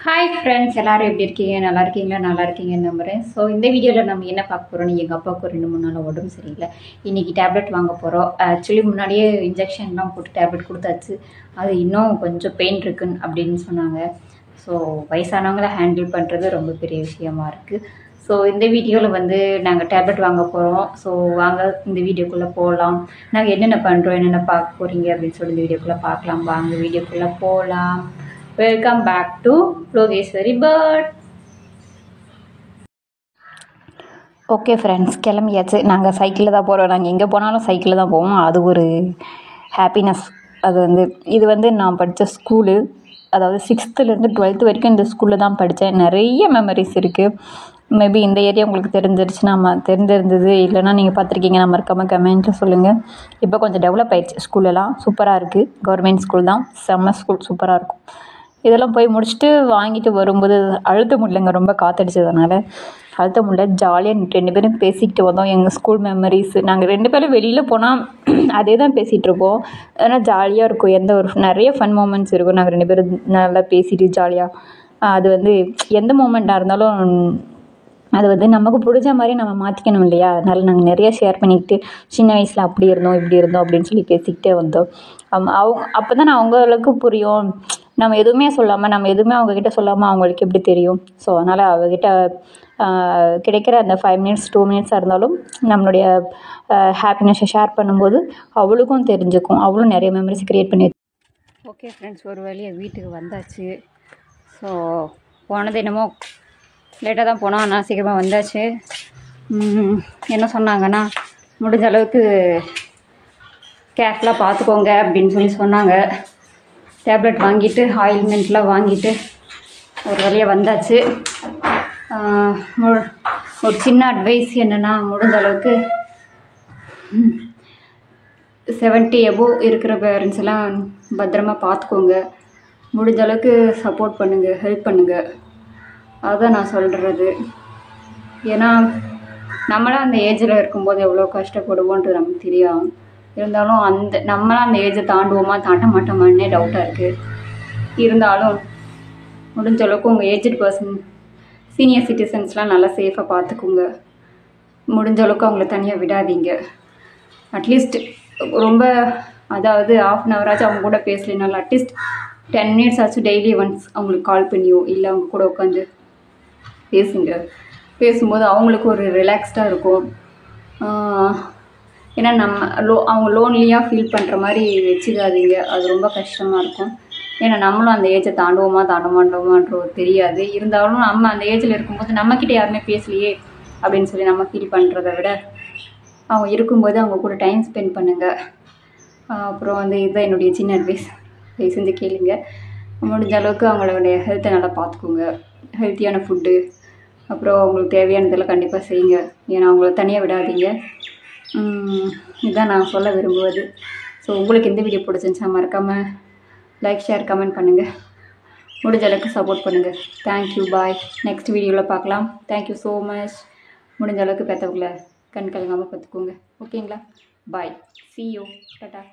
Hi friends, எல்லோரும் எப்படி இருக்கீங்க? நல்லா இருக்கீங்களா? நல்லா இருக்கீங்கன்னு நம்புகிறேன். ஸோ இந்த வீடியோவில் நம்ம என்ன பார்க்க போகிறோம்னு, எங்கள் அப்பாவுக்கு 2-3 நாள் உடம்பு சரியில்லை. இன்றைக்கி டேப்லெட் வாங்க போகிறோம். ஆக்சுவலி முன்னாடியே இன்ஜெக்ஷன்லாம் போட்டு டேப்லெட் கொடுத்தாச்சு. அது இன்னும் கொஞ்சம் பெயின் இருக்குன்னு அப்படின்னு சொன்னாங்க. ஸோ வயசானவங்கள ஹேண்டில் பண்ணுறது ரொம்ப பெரிய விஷயமா இருக்குது. ஸோ இந்த வீடியோவில் வந்து நாங்கள் டேப்லெட் வாங்க போகிறோம். ஸோ வாங்க இந்த வீடியோக்குள்ளே போகலாம். நாங்கள் என்னென்ன பண்ணுறோம், என்னென்ன பார்க்க போகிறீங்க அப்படின்னு சொல்லி இந்த வீடியோக்குள்ளே பார்க்கலாம். வாங்க வீடியோக்குள்ளே போகலாம். Welcome back to Lokeswari bird. Okay friends, கிளம்பியாச்சு. நாங்கள் சைக்கிளில் தான் போகிறோம். நாங்கள் எங்கே போனாலும் சைக்கிளில் தான் போவோம். அது ஒரு ஹாப்பினஸ். இது வந்து நான் படித்த ஸ்கூலு, அதாவது 6th-லேருந்து 12th வரைக்கும் இந்த ஸ்கூலில் தான் படித்தேன். நிறைய மெமரிஸ் இருக்குது. மேபி இந்த ஏரியா உங்களுக்கு தெரிஞ்சிருந்தது இல்லைனா நீங்கள் பார்த்துருக்கீங்க. நான் மறக்காமல் கமெண்ட்டில் சொல்லுங்கள். இப்போ கொஞ்சம் டெவலப் ஆயிடுச்சு. ஸ்கூலெல்லாம் சூப்பராக இருக்குது. கவர்மெண்ட் ஸ்கூல் தான், செம்ம ஸ்கூல், சூப்பராக இருக்கும். இதெல்லாம் போய் முடிச்சுட்டு வாங்கிட்டு வரும்போது அழுத்த முடியலங்க, ரொம்ப காற்றடிச்சதுனால அழுத்த முடியல. ஜாலியாக 2 பேரும் பேசிக்கிட்டு வந்தோம் எங்கள் ஸ்கூல் மெமரிஸ். நாங்கள் 2 பேரும் வெளியில் போனால் அதே தான் பேசிகிட்ருப்போம். ஆனால் ஜாலியாக இருக்கும். நிறைய ஃபன் மூமெண்ட்ஸ் இருக்கும். நாங்கள் 2 பேரும் நல்லா பேசிட்டு ஜாலியாக அது எந்த மூமெண்ட்டாக இருந்தாலும் அது நமக்கு பிடிச்ச மாதிரி நம்ம மாற்றிக்கணும் இல்லையா? அதனால் நாங்கள் நிறைய ஷேர் பண்ணிக்கிட்டு சின்ன வயசில் அப்படி இருந்தோம் இப்படி இருந்தோம் அப்படின்னு சொல்லி பேசிக்கிட்டே வந்தோம். அப்போ தான் அவங்களுக்கு புரியும். நம்ம எதுவுமே சொல்லாமல், நம்ம எதுவுமே அவங்கக்கிட்ட சொல்லாமல் அவங்களுக்கு எப்படி தெரியும்? ஸோ அதனால் அவங்கக்கிட்ட கிடைக்கிற அந்த 5 minutes 2 minutes இருந்தாலும் நம்மளுடைய ஹாப்பினஸை ஷேர் பண்ணும்போது அவளுக்கும் தெரிஞ்சுக்கும். அவளும் நிறைய மெமரிஸ் க்ரியேட் பண்ணி. ஓகே ஃப்ரெண்ட்ஸ், ஒரு வழியாக வீட்டுக்கு வந்தாச்சு. ஸோ போனது என்னமோ லேட்டாக தான் போனோம், ஆனால் சீக்கிரமாக வந்தாச்சு. என்ன சொன்னாங்கன்னா, முடிஞ்ச அளவுக்கு கேர்ஃபுல்லாக பார்த்துக்கோங்க அப்படின்னு சொல்லி சொன்னாங்க. டேப்லெட் வாங்கிட்டு ஆயில்மெண்ட்லாம் வாங்கிட்டு ஒரு வழியாக வந்தாச்சு. ஒரு சின்ன அட்வைஸ் என்னென்னா, முடிஞ்ச அளவுக்கு 70 above இருக்கிற பேரண்ட்ஸ் எல்லாம் பத்திரமா பார்த்துக்கோங்க. முடிஞ்ச அளவுக்கு சப்போர்ட் பண்ணுங்கள், ஹெல்ப் பண்ணுங்கள். அதுதான் நான் சொல்கிறது. ஏன்னா நம்மளாம் அந்த ஏஜில் இருக்கும்போது எவ்வளோ கஷ்டப்படுவோன்றது நமக்கு தெரியும். இருந்தாலும் நம்மளாம் அந்த ஏஜை தாண்டுவோமா தாண்ட மாட்டோமான்னே டவுட்டாக இருக்குது. இருந்தாலும் முடிஞ்ச அளவுக்கு உங்கள் ஏஜ்டு பர்சன், சீனியர் சிட்டிசன்ஸ்லாம் நல்லா சேஃபாக பார்த்துக்குங்க. முடிஞ்ச அளவுக்கு அவங்கள தனியாக விடாதீங்க. அட்லீஸ்ட் ரொம்ப, அதாவது 1/2 hour ஆச்சும் அவங்க கூட பேசலைனாலும் அட்லீஸ்ட் 10 minutes ஆச்சும் டெய்லி ஒன்ஸ் அவங்களுக்கு கால் பண்ணியோ இல்லை அவங்க கூட உட்காந்து பேசுங்க. பேசும்போது அவங்களுக்கு ஒரு ரிலாக்ஸ்டாக இருக்கும். ஏன்னா அவங்க லோன்லியாக ஃபீல் பண்ணுற மாதிரி வச்சுக்காதீங்க. அது ரொம்ப கஷ்டமாக இருக்கும். ஏன்னா நம்மளும் அந்த ஏஜை தாண்டுவோமா தாண்ட மாட்டோமான்ற தெரியாது. இருந்தாலும் நம்ம அந்த ஏஜில் இருக்கும்போது நம்மக்கிட்ட யாருமே பேசலையே அப்படின்னு சொல்லி நம்ம ஃபீல் பண்ணுறத விட அவங்க இருக்கும்போது அவங்க கூட டைம் ஸ்பெண்ட் பண்ணுங்கள். அப்புறம் இதுதான் என்னுடைய சின்ன அட்வைஸ். தயவு செஞ்சு கேளுங்க. முடிஞ்ச அளவுக்கு அவங்களுடைய ஹெல்த்தை நல்லா பார்த்துக்கோங்க. ஹெல்த்தியான ஃபுட்டு, அப்புறம் அவங்களுக்கு தேவையானதெல்லாம் கண்டிப்பாக செய்யுங்க. ஏன்னா அவங்கள தனியாக விடாதீங்க. இதுதான் நான் சொல்ல விரும்புவது. ஸோ உங்களுக்கு இந்த வீடியோ பிடிச்சிருந்துச்சா மறக்காமல் லைக், ஷேர், கமெண்ட் பண்ணுங்கள். முடிஞ்ச அளவுக்கு சப்போர்ட் பண்ணுங்கள். தேங்க்யூ, பாய். நெக்ஸ்ட் வீடியோவில் பார்க்கலாம். Thank you so much. முடிஞ்ச அளவுக்கு பெற்றவங்களை கண் கலங்காமல் பார்த்துக்கோங்க. ஓகேங்களா? பாய். See you. டாட்டா.